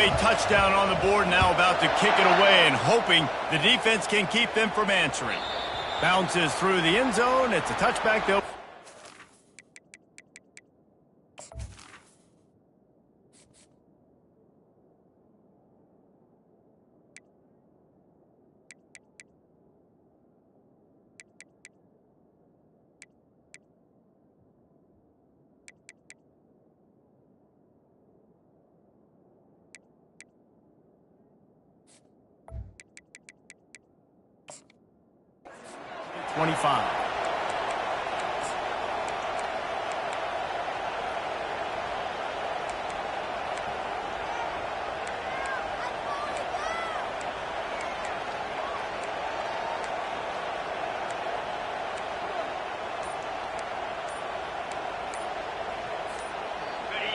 runaway touchdown on the board, now about to kick it away and hoping the defense can keep them from answering. Bounces through the end zone. It's a touchback, though.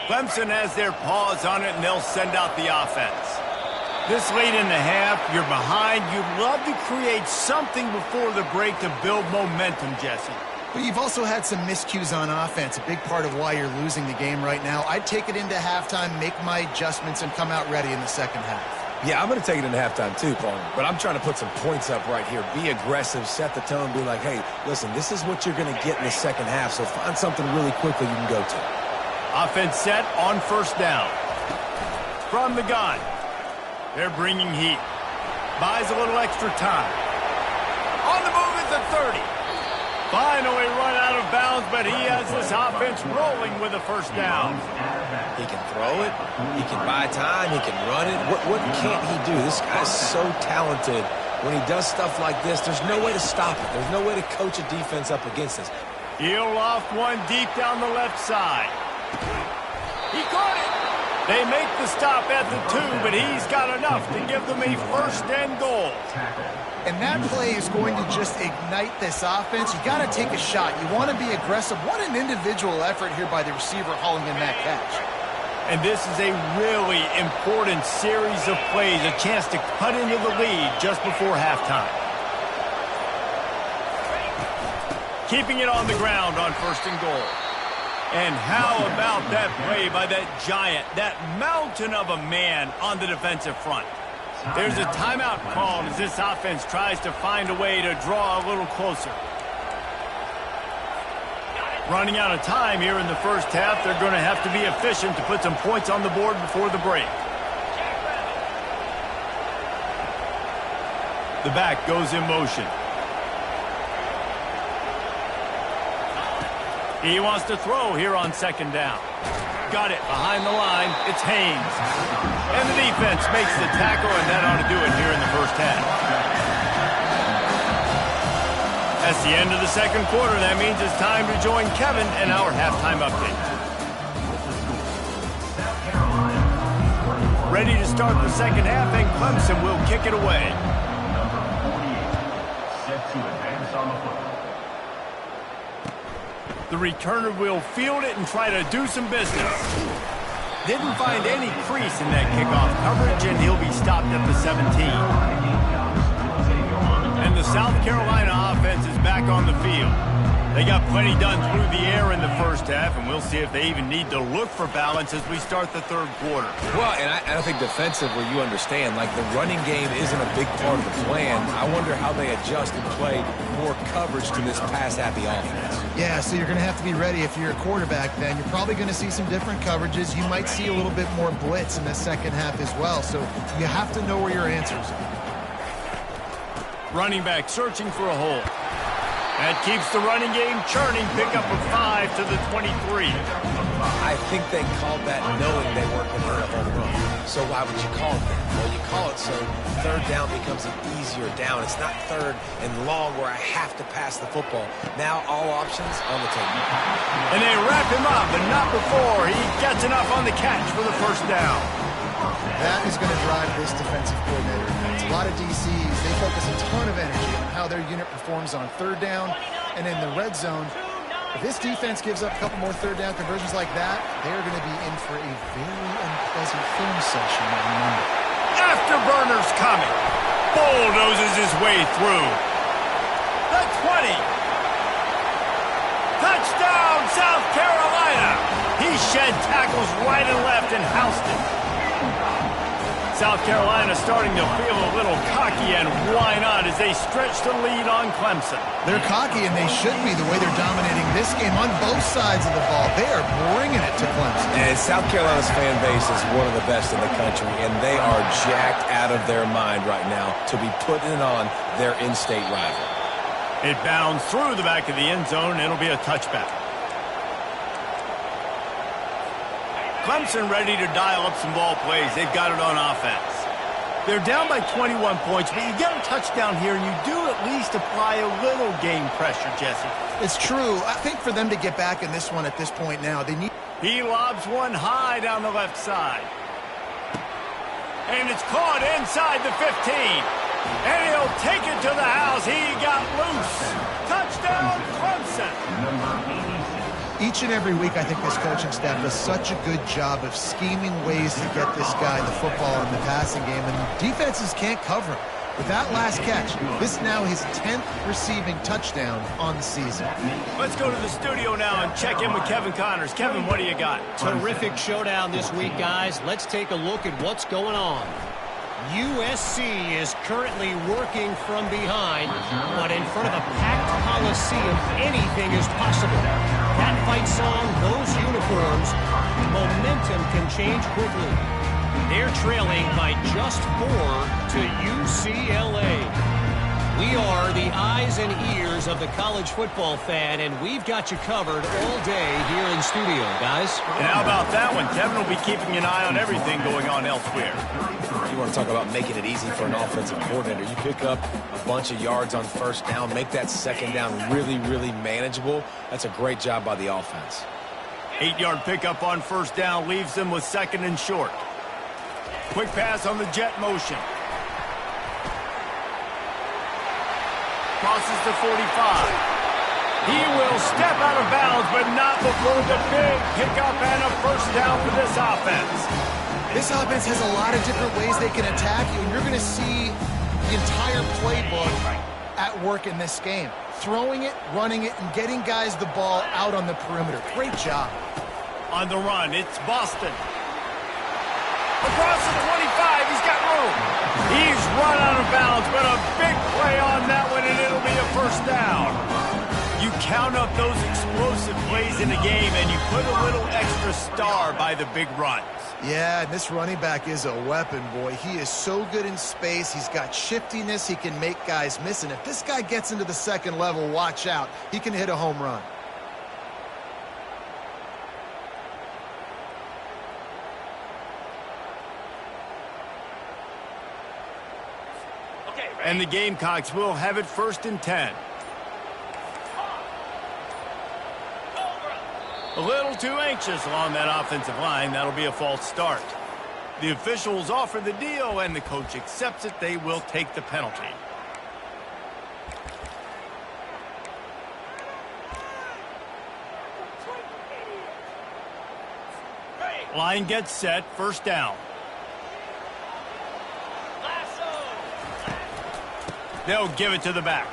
Clemson has their paws on it, and they'll send out the offense. This late in the half, you're behind. You'd love to create something before the break to build momentum, Jesse. But you've also had some miscues on offense, a big part of why you're losing the game right now. I'd take it into halftime, make my adjustments, and come out ready in the second half. Yeah, I'm going to take it into halftime too, Paul. But I'm trying to put some points up right here. Be aggressive, set the tone, be like, hey, listen, this is what you're going to get in the second half, so find something really quickly you can go to. Offense set on first down. From the gun. They're bringing heat. Buys a little extra time. On the move at the 30. Finally run out of bounds, but he has this offense rolling with a first down. He can throw it. He can buy time. He can run it. What can't he do? This guy's so talented. When he does stuff like this, there's no way to stop it. There's no way to coach a defense up against this. He'll loft one deep down the left side. He caught it. They make the stop at the 2, but he's got enough to give them a first and goal. And that play is going to just ignite this offense. You got to take a shot. You want to be aggressive. What an individual effort here by the receiver hauling in that catch. And this is a really important series of plays, a chance to cut into the lead just before halftime. Keeping it on the ground on first and goal. And how about that play by that giant, that mountain of a man on the defensive front? There's a timeout called as this offense tries to find a way to draw a little closer. Running out of time here in the first half, they're going to have to be efficient to put some points on the board before the break. The back goes in motion. He wants to throw here on second down. Got it behind the line. It's Haynes. And the defense makes the tackle, and that ought to do it here in the first half. That's the end of the second quarter. That means it's time to join Kevin in our halftime update. Ready to start the second half, and Clemson will kick it away. Number 48, set to advance on the football. The returner will field it and try to do some business. Didn't find any crease in that kickoff coverage, and he'll be stopped at the 17. And the South Carolina offense is back on the field. They got plenty done through the air in the first half, and we'll see if they even need to look for balance as we start the third quarter. Well, and I think defensively, you understand, like the running game isn't a big part of the plan. I wonder how they adjust and play more coverage to this pass-happy offense. Yeah, so you're going to have to be ready if you're a quarterback then. You're probably going to see some different coverages. You might see a little bit more blitz in the second half as well, so you have to know where your answers are. Running back searching for a hole. That keeps the running game churning. Pick up a 5 to the 23. I think they called that knowing they weren't going to hit a home run. So why would you call it that? Well, you call it so third down becomes an easier down. It's not third and long where I have to pass the football. Now all options on the table. And they wrap him up, but not before he gets enough on the catch for the first down. That is going to drive this defensive coordinator. It's a lot of DCs. They focus a ton of energy on how their unit performs on third down and in the red zone. If this defense gives up a couple more third down conversions like that, they're going to be in for a very unpleasant film session on Monday. Afterburner's coming. Bulldozes his way through. The 20. Touchdown, South Carolina. He shed tackles right and left and housed it. South Carolina starting to feel a little cocky, and why not, as they stretch the lead on Clemson. They're cocky, and they should be the way they're dominating this game on both sides of the ball. They are bringing it to Clemson. And South Carolina's fan base is one of the best in the country, and they are jacked out of their mind right now to be putting it on their in-state rival. It bounds through the back of the end zone. It'll be a touchback. Clemson ready to dial up some ball plays. They've got it on offense. They're down by 21 points, but you get a touchdown here, and you do at least apply a little game pressure, Jesse. It's true. I think for them to get back in this one at this point now, they need... He lobs one high down the left side. And it's caught inside the 15. And he'll take it to the house. He got loose. Touchdown, Clemson. Each and every week, I think this coaching staff does such a good job of scheming ways to get this guy the football in the passing game, and defenses can't cover him. With that last catch, this is now his 10th receiving touchdown on the season. Let's go to the studio now and check in with Kevin Connors. Kevin, what do you got? Terrific showdown this week, guys. Let's take a look at what's going on. USC is currently working from behind, but in front of a packed Coliseum, anything is possible. That fight song, those uniforms, momentum can change quickly. They're trailing by just 4 to UCLA. We are the eyes and ears of the college football fan, and we've got you covered all day here in studio, guys. And how about that one? Kevin will be keeping an eye on everything going on elsewhere. You want to talk about making it easy for an offensive coordinator. You pick up a bunch of yards on first down, make that second down really, really manageable. That's a great job by the offense. 8-yard pickup on first down leaves them with second and short. Quick pass on the jet motion. Crosses the 45. He will step out of bounds, but not before the big pickup and a first down for this offense. This offense has a lot of different ways they can attack you, and you're going to see the entire playbook at work in this game. Throwing it, running it, and getting guys the ball out on the perimeter. Great job. On the run, it's Boston. Across the 25, he's got room. He's run out of bounds, but a big play on that one, and it'll be a first down. You count up those explosive plays in a game, and you put a little extra star by the big runs. Yeah, and this running back is a weapon, boy. He is so good in space. He's got shiftiness. He can make guys miss. And if this guy gets into the second level, watch out. He can hit a home run. And the Gamecocks will have it first and 10. A little too anxious along that offensive line. That'll be a false start. The officials offer the deal, and the coach accepts it. They will take the penalty. Line gets set, first down. They'll give it to the back.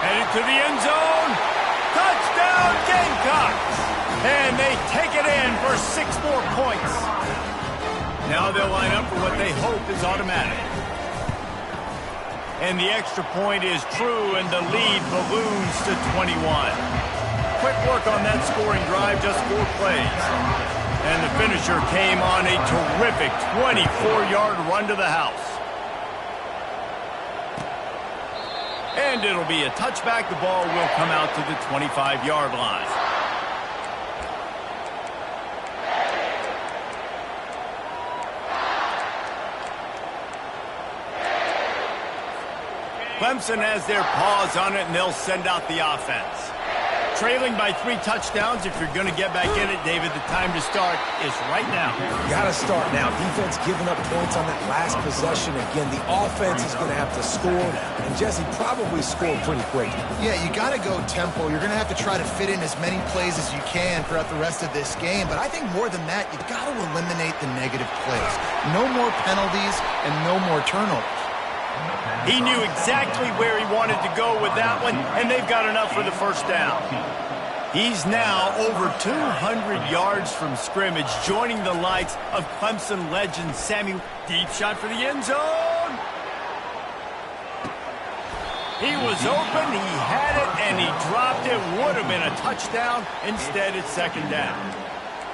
Headed to the end zone. Touchdown, Gamecocks! And they take it in for 6 more points. Now they'll line up for what they hope is automatic. And the extra point is true, and the lead balloons to 21. Quick work on that scoring drive, just 4 plays. And the finisher came on a terrific 24-yard run to the house. And it'll be a touchback. The ball will come out to the 25-yard line. Clemson has their paws on it, and they'll send out the offense. Trailing by 3 touchdowns. If you're going to get back in it, David, the time to start is right now. Got to start now. Defense giving up points on that last possession. Again, the offense is going to have to score, and Jesse probably scored pretty quick. Yeah, you got to go tempo. You're going to have to try to fit in as many plays as you can throughout the rest of this game. But I think more than that, you've got to eliminate the negative plays. No more penalties and no more turnovers. He knew exactly where he wanted to go with that one, and they've got enough for the first down. He's now over 200 yards from scrimmage, joining the likes of Clemson legend Sammy. Deep shot for the end zone. He was open, he had it, and he dropped it. Would have been a touchdown. Instead, it's second down.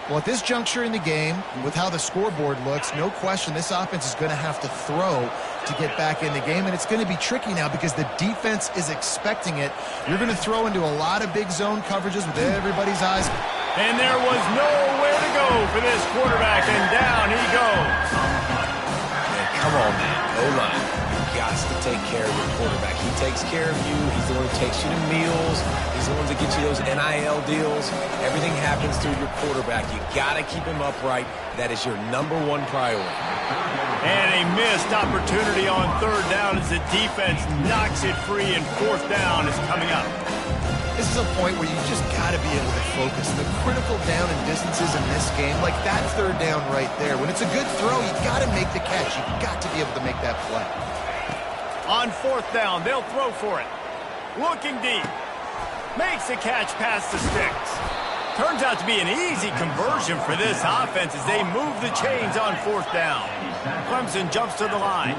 Well, at this juncture in the game, with how the scoreboard looks, no question this offense is going to have to throw to get back in the game, and it's going to be tricky now because the defense is expecting it. You're going to throw into a lot of big zone coverages with everybody's eyes. And there was nowhere to go for this quarterback, and down he goes. Man, come on, man. O-line. You've got to take care of your quarterback. He takes care of you. He's the one who takes you to meals. He's the one that gets you those NIL deals. Everything happens through your quarterback. You got to keep him upright. That is your #1 priority. And a missed opportunity on third down as the defense knocks it free, and fourth down is coming up. This is a point where you just got to be able to focus. The critical down and distances in this game, like that third down right there. When it's a good throw, you got to make the catch. You got to be able to make that play. On fourth down, they'll throw for it. Looking deep. Makes the catch past the sticks. Turns out to be an easy conversion for this offense as they move the chains on fourth down. Clemson jumps to the line.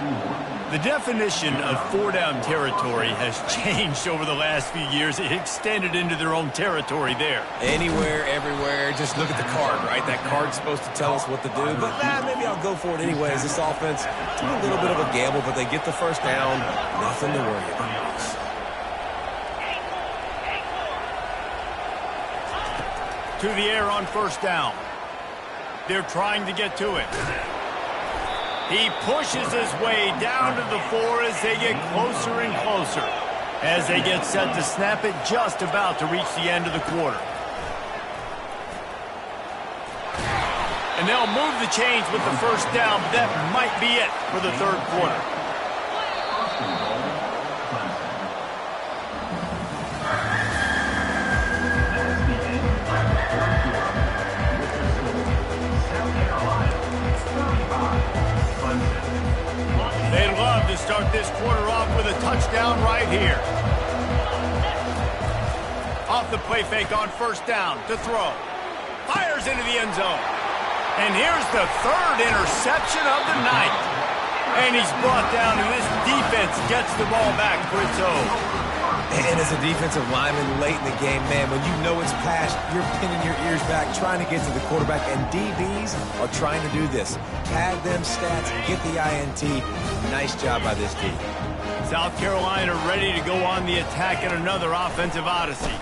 The definition of four-down territory has changed over the last few years. It extended into their own territory there. Anywhere, everywhere, just look at the card, right? That card's supposed to tell us what to do, but maybe I'll go for it anyways. This offense, it's a little bit of a gamble, but they get the first down. Nothing to worry about. To the air on first down. They're trying to get to it. He pushes his way down to the 4 as they get closer and closer. As they get set to snap it, just about to reach the end of the quarter. And they'll move the chains with the first down, but that might be it for the third quarter. They'd love to start this quarter off with a touchdown right here. Off the play fake on first down to throw. Fires into the end zone. And here's the third interception of the night. And he's brought down, and this defense gets the ball back for its own. And as a defensive lineman late in the game, man, when you know it's passed, you're pinning your ears back, trying to get to the quarterback, and DBs are trying to do this. Pad them stats, get the INT. Nice job by this D. South Carolina ready to go on the attack in another offensive odyssey.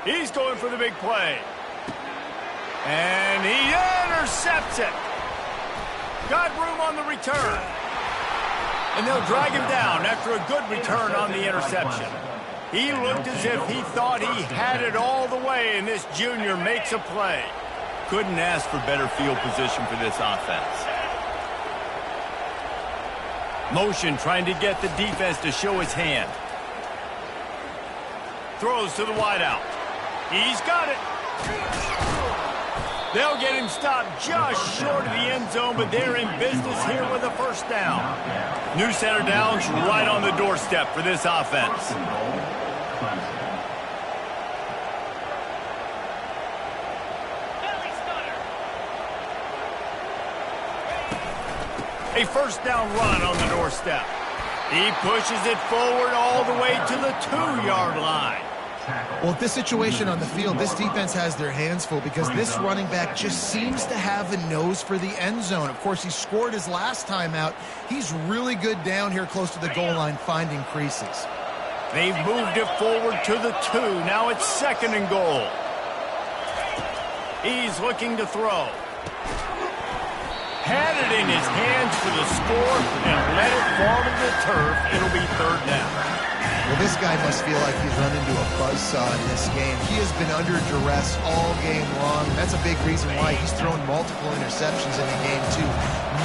He's going for the big play. And he intercepts it. Got room on the return. And they'll drag him down after a good return on the interception. He looked as if he thought he had it all the way, and this junior makes a play. Couldn't ask for better field position for this offense. Motion trying to get the defense to show his hand. Throws to the wideout. He's got it. They'll get him stopped just short of the end zone, but they're in business here with a first down. New center downs right on the doorstep for this offense. A first down run on the doorstep. He pushes it forward all the way to the 2-yard line. Well, at this situation on the field, this defense has their hands full because this running back just seems to have a nose for the end zone. Of course, he scored his last time out. He's really good down here close to the goal line, finding creases. They've moved it forward to the 2. Now it's second and goal. He's looking to throw. Had it in his hands for the score and let it fall to the turf. It'll be third down. Well, this guy must feel like he's run into a buzzsaw in this game. He has been under duress all game long, and that's a big reason why he's thrown multiple interceptions in the game, too.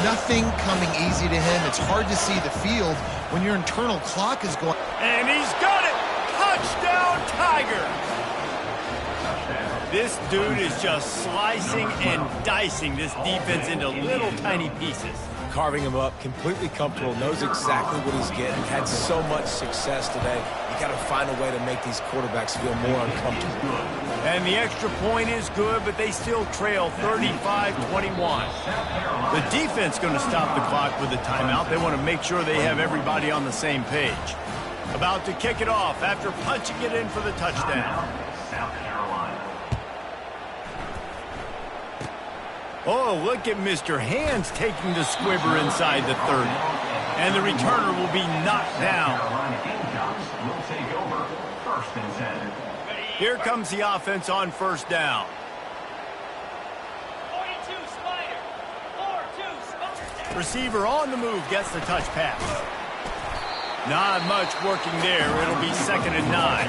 Nothing coming easy to him. It's hard to see the field when your internal clock is going. And he's got it! Touchdown, Tiger! This dude is just slicing and dicing this defense into little tiny pieces. Carving him up, completely comfortable, knows exactly what he's getting, had so much success today. You got to find a way to make these quarterbacks feel more uncomfortable. And the extra point is good, but they still trail 35-21. The defense going to stop the clock with a timeout. They want to make sure they have everybody on the same page. About to kick it off after punching it in for the touchdown. South Carolina. Oh, look at Mr. Hands taking the squibber inside the 30. And the returner will be knocked down. Carolina Gamecocks will take over 1st and 10. Here comes the offense on 1st down. 42 Spider. 4-2 Spider. Receiver on the move gets the touch pass. Not much working there. It'll be 2nd and 9.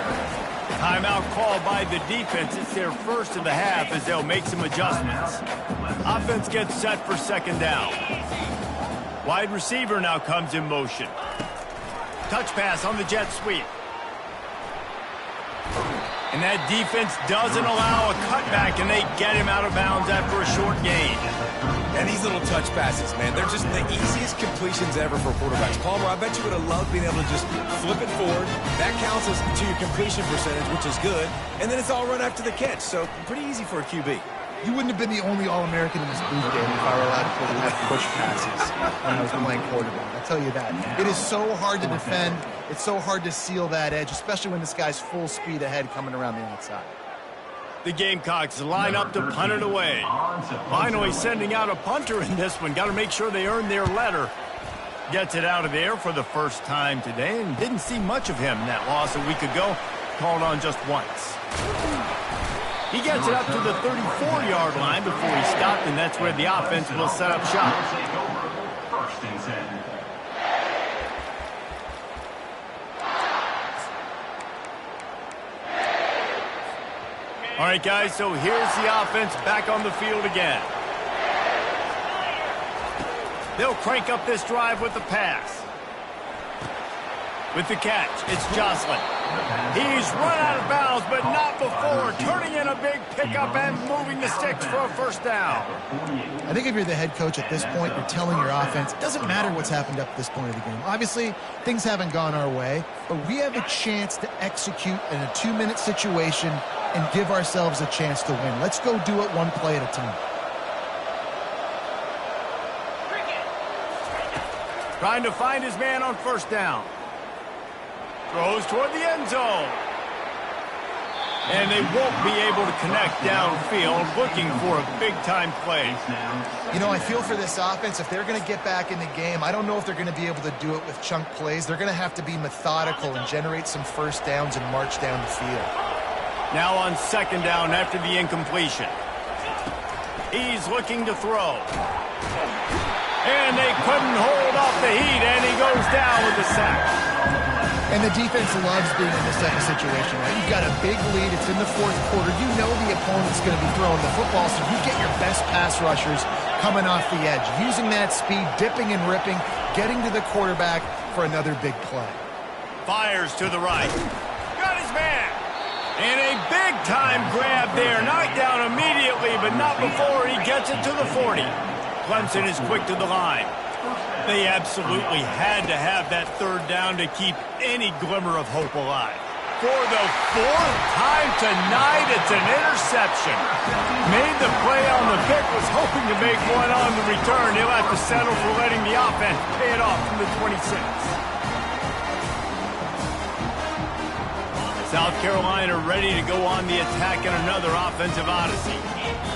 Timeout called by the defense. It's their first of the half as they'll make some adjustments. Offense gets set for 2nd down. Wide receiver now comes in motion. Touch pass on the jet sweep. And that defense doesn't allow a cutback, and they get him out of bounds after a short gain. And these little touch passes, man, they're just the easiest completions ever for quarterbacks. Palmer, I bet you would have loved being able to just flip it forward. That counts as to your completion percentage, which is good. And then it's all run after the catch, so pretty easy for a QB. You wouldn't have been the only All-American in this booth game if I were allowed to play left push passes when I was playing quarterback. I'll tell you that. It is so hard to defend. It's so hard to seal that edge, especially when this guy's full speed ahead coming around the outside. The Gamecocks line up to punt it away. Finally sending out a punter in this one. Got to make sure they earn their letter. Gets it out of there for the first time today and didn't see much of him in that loss a week ago. Called on just once. He gets it up to the 34-yard line before he stopped, and that's where the offense will set up shop. Take over 1st and 10. All right, guys, so here's the offense back on the field again. They'll crank up this drive with the pass. With the catch, it's Jocelyn. He's run out of bounds, but not before. Turning in a big pickup and moving the sticks for a 1st down. I think if you're the head coach at this point, you're telling your offense, it doesn't matter what's happened up to this point of the game. Obviously, things haven't gone our way, but we have a chance to execute in a 2-minute situation and give ourselves a chance to win. Let's go do it one play at a time. Trying to find his man on 1st down. Throws toward the end zone. And they won't be able to connect downfield, looking for a big-time play. You know, I feel for this offense, if they're going to get back in the game, I don't know if they're going to be able to do it with chunk plays. They're going to have to be methodical and generate some 1st downs and march down the field. Now on 2nd down after the incompletion. He's looking to throw. And they couldn't hold off the heat, and he goes down with the sack. And the defense loves being in this type of situation, right? You've got a big lead. It's in the 4th quarter. You know the opponent's going to be throwing the football, so you get your best pass rushers coming off the edge, using that speed, dipping and ripping, getting to the quarterback for another big play. Fires to the right. Got his man. And a big-time grab there. Knocked down immediately, but not before he gets it to the 40. Clemson is quick to the line. They absolutely had to have that 3rd down to keep any glimmer of hope alive. For the 4th time tonight, it's an interception. Made the play on the pick, was hoping to make one on the return. He'll have to settle for letting the offense pay it off from the 26. South Carolina ready to go on the attack in another offensive odyssey.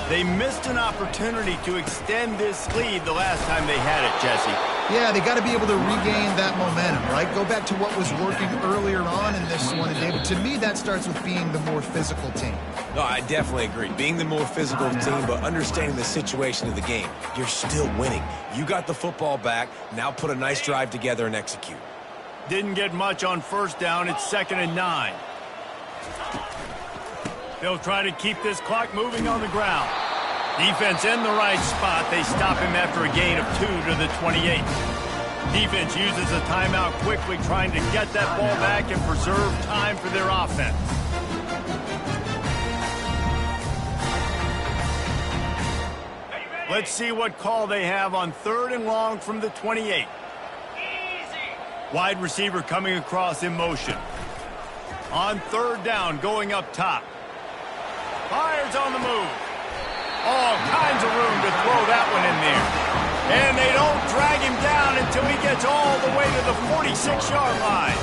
They missed an opportunity to extend this lead the last time they had it, Jesse. Yeah, they got to be able to regain that momentum, right? Go back to what was working earlier on in this one. And David, to me, that starts with being the more physical team. No, I definitely agree. Being the more physical team, but understanding the situation of the game. You're still winning. You got the football back. Now put a nice drive together and execute. Didn't get much on 1st down. It's 2nd and 9. They'll try to keep this clock moving on the ground. Defense in the right spot. They stop him after a gain of 2 to the 28. Defense uses a timeout quickly, trying to get that ball back and preserve time for their offense. Let's see what call they have on 3rd and long from the 28. Wide receiver coming across in motion. On 3rd down, going up top. Fires on the move. All kinds of room to throw that one in there. And they don't drag him down until he gets all the way to the 46-yard line.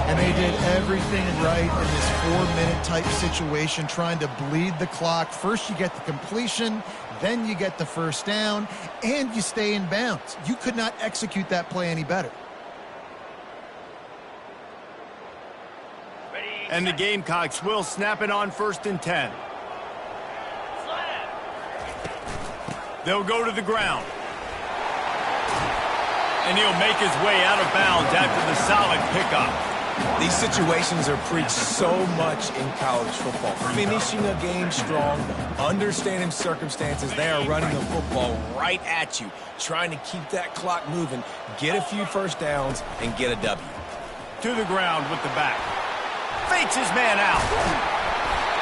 And they did everything right in this 4-minute type situation, trying to bleed the clock. First you get the completion, then you get the first down, and you stay in bounds. You could not execute that play any better. And the Gamecocks will snap it on 1st and 10. They'll go to the ground. And he'll make his way out of bounds after the solid pickup. These situations are preached so much in college football. Finishing a game strong, understanding circumstances. They are running the football right at you, trying to keep that clock moving, get a few first downs, and get a W. To the ground with the back. Fakes his man out.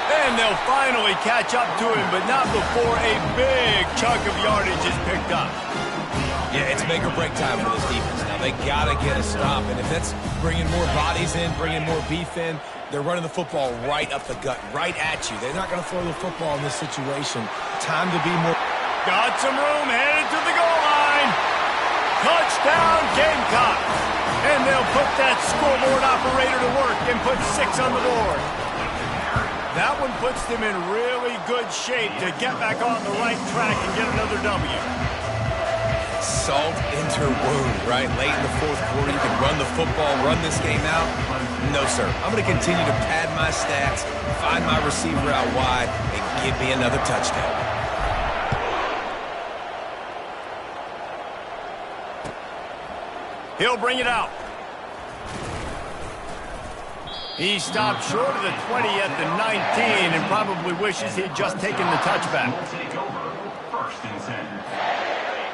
And they'll finally catch up to him, but not before a big chunk of yardage is picked up. Yeah, it's make or break time for this defense now. They got to get a stop, and if that's bringing more bodies in, bringing more beef in, they're running the football right up the gut, right at you. They're not going to throw the football in this situation. Time to be more... Got some room, headed to the goal line. Touchdown, Gamecocks. And they'll put that scoreboard operator to work and put 6 on the board. That one puts them in really good shape to get back on the right track and get another W. Salt into wound, right? Late in the 4th quarter, you can run the football, run this game out. No, sir. I'm going to continue to pad my stats, find my receiver out wide, and give me another touchdown. He'll bring it out. He stopped short of the 20 at the 19 and probably wishes he'd just taken the touchback.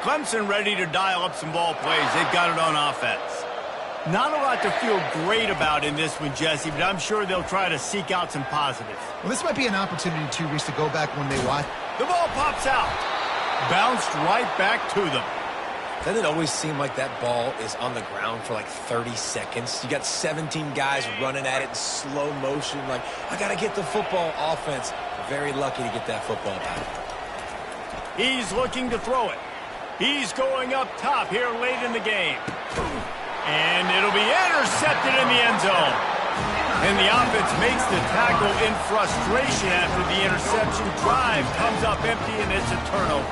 Clemson ready to dial up some ball plays. They've got it on offense. Not a lot to feel great about in this one, Jesse, but I'm sure they'll try to seek out some positives. Well, this might be an opportunity, too, Reese, to go back when they watch. The ball pops out. Bounced right back to them. Doesn't it always seem like that ball is on the ground for like 30 seconds? You got 17 guys running at it in slow motion. Like, I got to get the football. Offense, very lucky to get that football back. He's looking to throw it. He's going up top here late in the game. And it'll be intercepted in the end zone. And the offense makes the tackle in frustration after the interception. Drive comes up empty, and it's a turnover.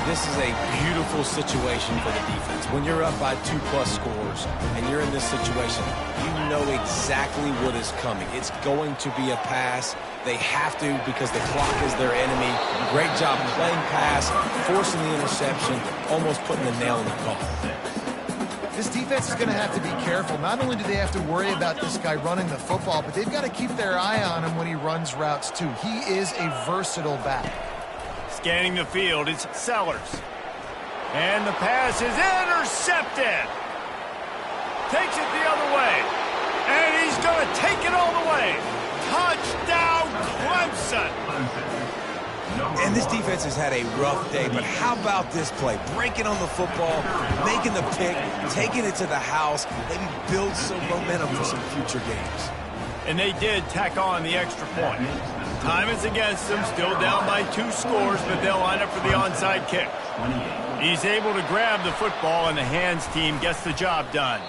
This is a beautiful situation for the defense. When you're up by 2+ scores and you're in this situation, you know exactly what is coming. It's going to be a pass. They have to because the clock is their enemy. Great job playing pass, forcing the interception, almost putting the nail in the coffin. This defense is going to have to be careful. Not only do they have to worry about this guy running the football, but they've got to keep their eye on him when he runs routes, too. He is a versatile back. Scanning the field, it's Sellers. And the pass is intercepted. Takes it the other way. And he's going to take it all the way. Touchdown, Clemson. And this defense has had a rough day, but how about this play? Breaking on the football, making the pick, taking it to the house, maybe build some momentum for some future games. And they did tack on the extra point. Time is against them, still down by 2 scores, but they'll line up for the onside kick. He's able to grab the football, and the hands team gets the job done.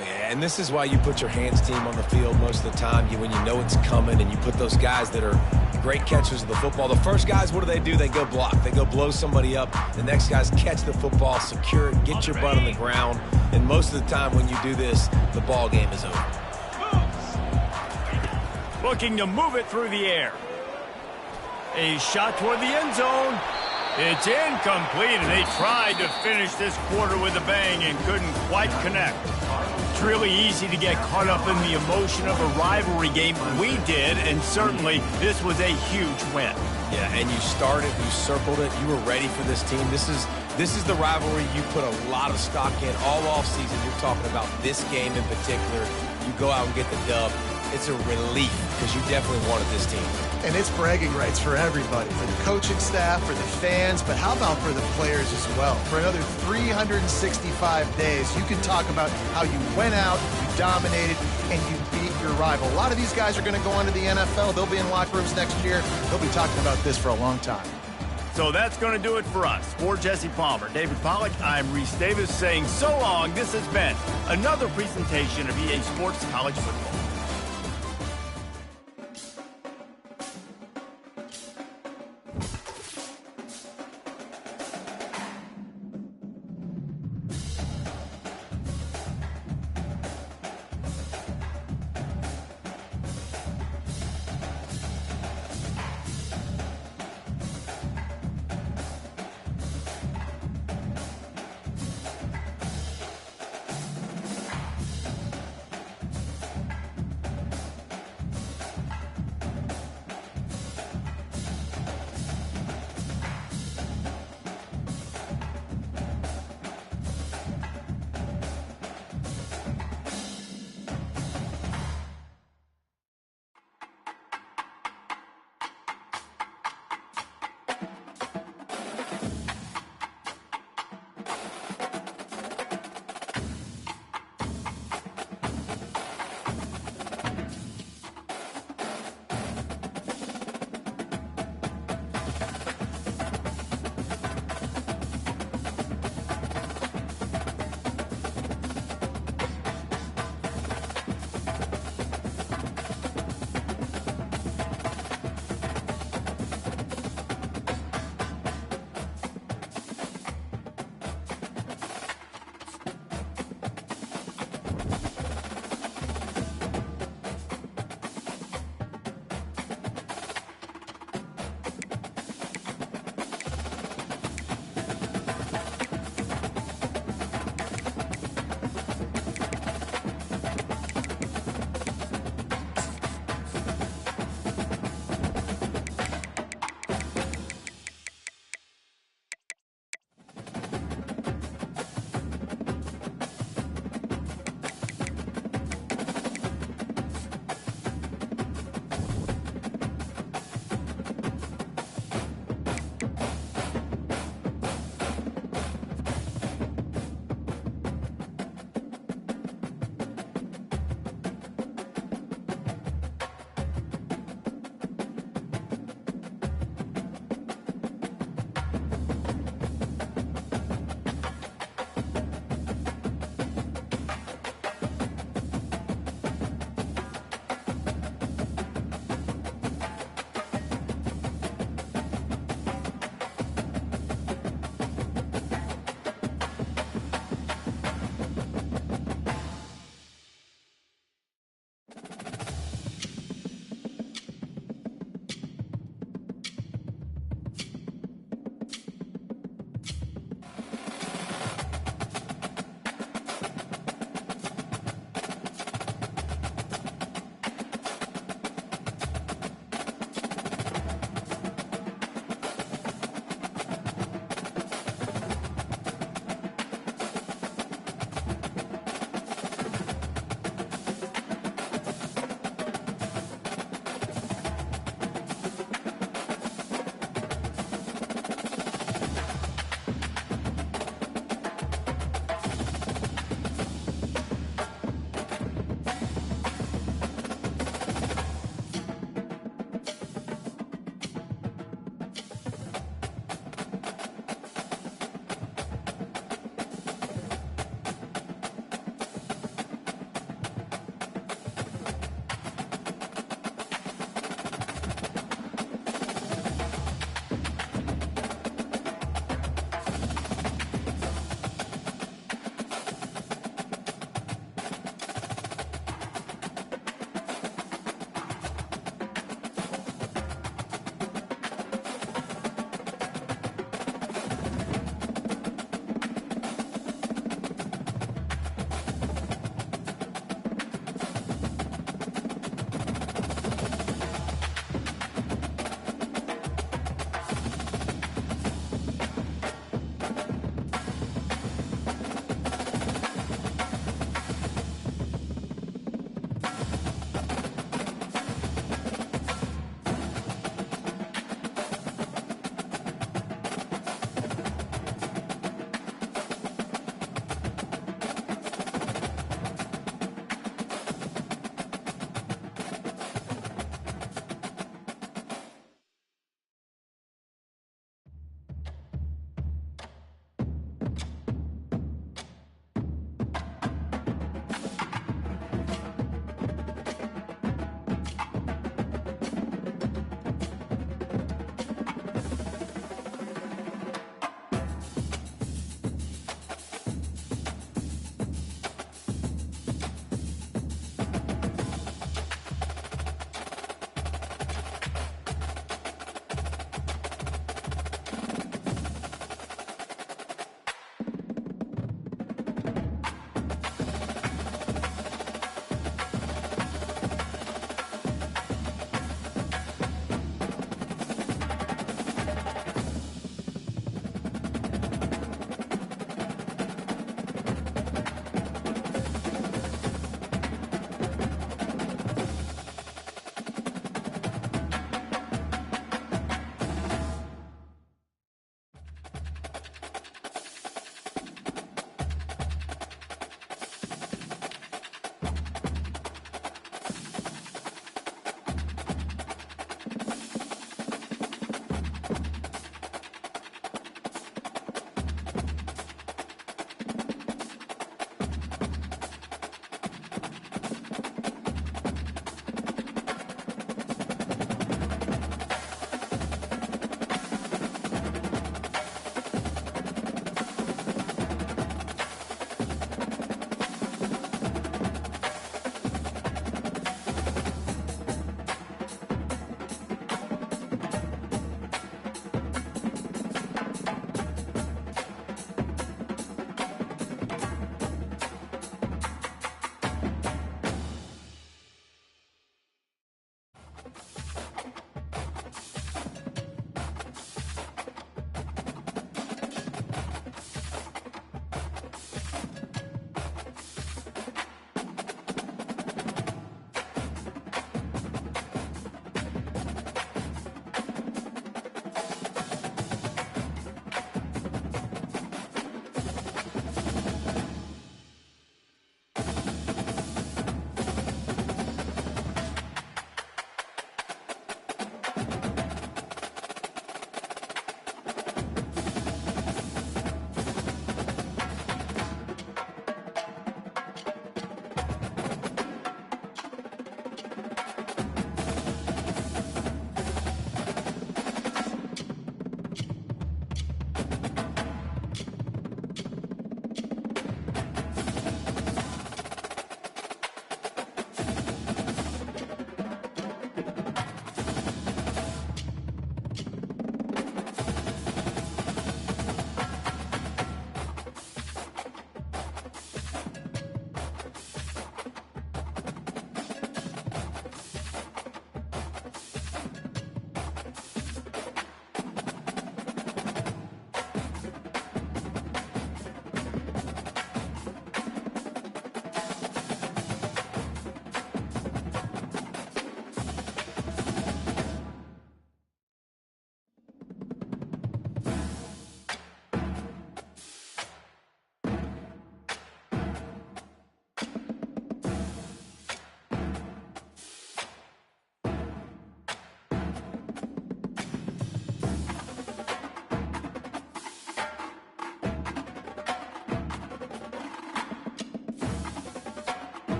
Yeah, and this is why you put your hands team on the field most of the time, when you know it's coming, and you put those guys that are great catchers of the football. The first guys, what do? They go block. They go blow somebody up. The next guys catch the football, secure it, get your butt on the ground. And most of the time when you do this, the ball game is over. Looking to move it through the air. A shot toward the end zone. It's incomplete, and they tried to finish this quarter with a bang and couldn't quite connect. It's really easy to get caught up in the emotion of a rivalry game. We did, and certainly this was a huge win. Yeah, and you started, you circled it, you were ready for this team. This is the rivalry you put a lot of stock in all offseason. You're talking about this game in particular. You go out and get the dub. It's a relief because you definitely wanted this team. And it's bragging rights for everybody, for the coaching staff, for the fans, but how about for the players as well? For another 365 days, you can talk about how you went out, you dominated, and you beat future rival. A lot of these guys are going to go on to the NFL. They'll be in locker rooms next year. They'll be talking about this for a long time. So that's going to do it for us. For Jesse Palmer, David Pollack, I'm Reese Davis saying so long. This has been another presentation of EA Sports College Football.